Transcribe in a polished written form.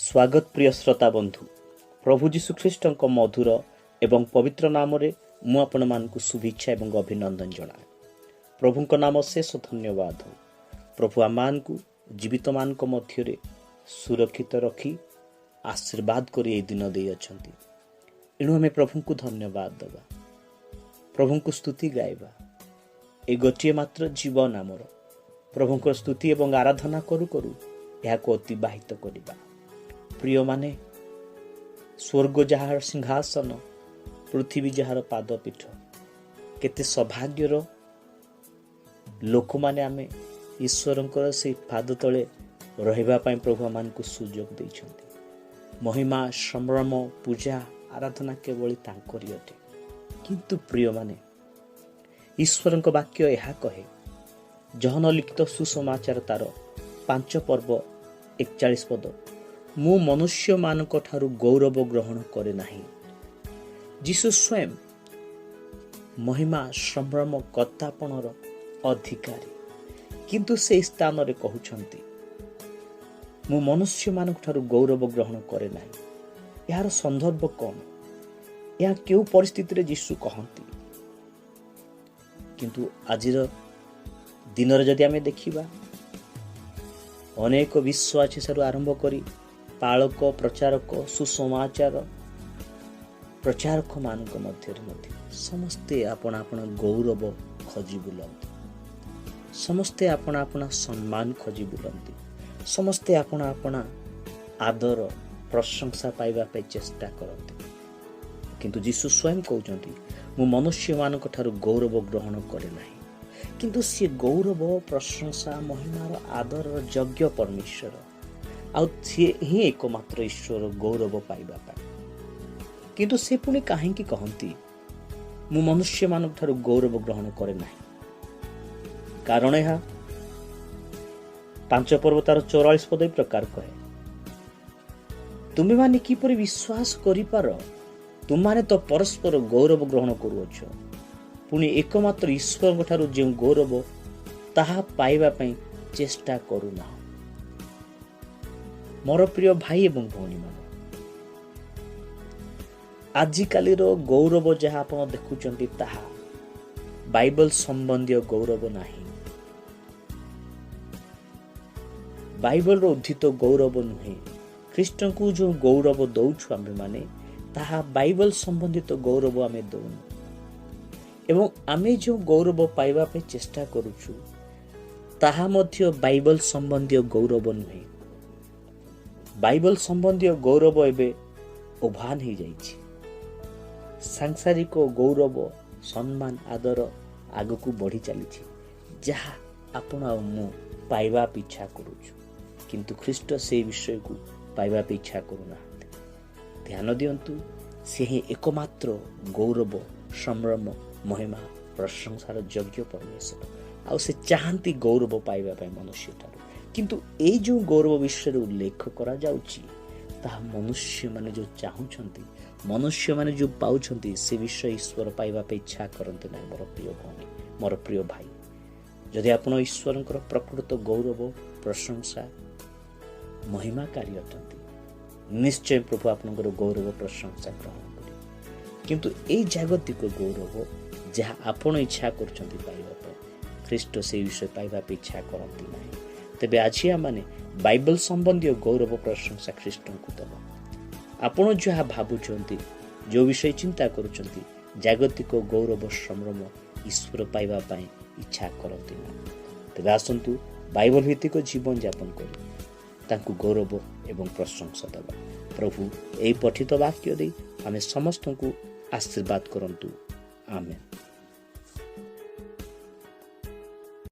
स्वागत प्रिय श्रोता बंधु प्रभु जीशुख्रीष्ट मधुर एवं पवित्र नाम मु आपण मानक शुभेच्छा एवं अभिनंदन जनाए। प्रभु नाम शेष धन्यवाद हो। प्रभु आम को जीवित मान मध्य सुरक्षित रखी आशीर्वाद कर दिन दे अच्छा। एणु आम प्रभु को धन्यवाद दबा, प्रभु को स्तुति गाइबा। ए गोटे मात्र जीवन आमर प्रभु स्तुति एवं आराधना करू करू यह अतिबाहित करवा। प्रिय माने स्वर्ग जार सिंहासन पृथ्वी जार पादपीठ केते सौभाग्यर लोक माने आमे ईश्वर से पाद तले रहिबा पई प्रभु मान को सुजोग दैछन्ति। महिमा संभ्रम पूजा आराधना केवल तांकरी अटे। किंतु प्रिय माने ईश्वर वाक्य यह कहे, जहन लिखित सुसमाचार तार 5 पर्व 41 पद, मु मनुष्य मानक ठारू गौरव ग्रहण करे नाही। जीसु स्वयं महिमा संभ्रम कर्तापणर अधिकारी, किंतु से स्थान रे कहउछंती मु मनुष्य मानक ठारू गौरव ग्रहण करे नाही। यार संदर्भ कौन? या केउ परिस्थिति रे जीसु कहंती? किंतु आजिर दिन रे जदि आमे देखिबा, अनेक विश्वासी आरंभ करी पालक प्रचारक सुसमाचार प्रचारक मान मध्य समस्ते आपण आपण गौरव खोजी बुलंती, समस्ते आपण आपण सम्मान खोजी बुलंती, समस्ते आपण आपण आदर प्रशंसा पाइबा पे चेष्टा करते। किंतु जीसु स्वयं कहउछंती मु मनुष्य मानक ठारू गौरव ग्रहण करे नाही। किंतु से गौरव प्रशंसा महिमार आदर योग्य परमेश्वर आउ सी ही एकमात्र ईश्वर गौरव पाइबा पाए। किंतु से पुणी कहीं कहती मु मनुष्य मानक ठारू गौरव ग्रहण करे नाही। कारण यह 5 पर्व तार 44 पद प्रकार कहे, तुमे माने किपरि विश्वास करिपार? तुम माने तो परस्पर गौरव ग्रहण करुअछ, पुणी एकमात्र ईश्वर ठारू जे गौरव ताहा पाइबा पई चेष्टा करूना। मोर प्रिय भाई एवं भौणी मान, आजिकाली गौरव जहाँ आप देखुंट ताहा बाइबल संबंधी गौरव नहीं। बाइबल उद्धित गौरव नुहे। ख्रीष्ट को जो गौरव दौछु आमे माने ताहा बाइबल संबंधित गौरव आमे दौनु, एवं आमे जो गौरव पाइबा पे चेष्टा करूछु ताहा मध्य बाइबल संबंधी गौरव नुहे। बाइबल संबंधी गौरव एबे उभान हो जाइछि। सांसारिक गौरव सम्मान आदर आगकू बढ़ी चली जहाँ आपण आ मु पाइबा इच्छा करूछु, किंतु ख्रीष्ट से विषय को पाइबा इच्छा करूना। ध्यान दियंतु, से ही एकमात्र गौरव संभ्रम महिमा प्रशंसार योग्य परमेश्वर। आ से चाहती गौरव पाइबा पय मनुष्य ठारू। किंतु ए जो गौरव विषय उल्लेख करा जाउची ताहा मनुष्य माने जो चाहुछंती, मनुष्य माने जो पाउछंती, से विषय ईश्वर पाइबा पे इच्छा करते ना। मोर प्रिय भौणी, मोर प्रिय भाई, जदि आपण ईश्वरंकर प्रकृत गौरव प्रशंसा महिमा कार्य अटंती, निश्चय प्रभु आपनकर गौरव प्रशंसा ग्रहण करी। किंतु ए जागतिक गौरव जहाँ आपण इच्छा करछंती पाइबा पे, ख्रीष्ट से विषय पाइबा पे इच्छा करती ना। तेबे आज आने बाइबल संबंधी गौरव प्रशंसा ख्रीष्ट को दबा। आपण जहाँ भावुंट, जो विषय चिंता करुँच, जागतिक गौरव संभ्रम ईश्वर पाइबा पाई इच्छा करती ना। तेबे आसंतु बाइबल भित्तिक जीवन यापन करी तांकु गौरव एवं प्रशंसा दबा। प्रभु एई पठित वाक्य दे आमे समस्त को आशीर्वाद करंतु। आमेन।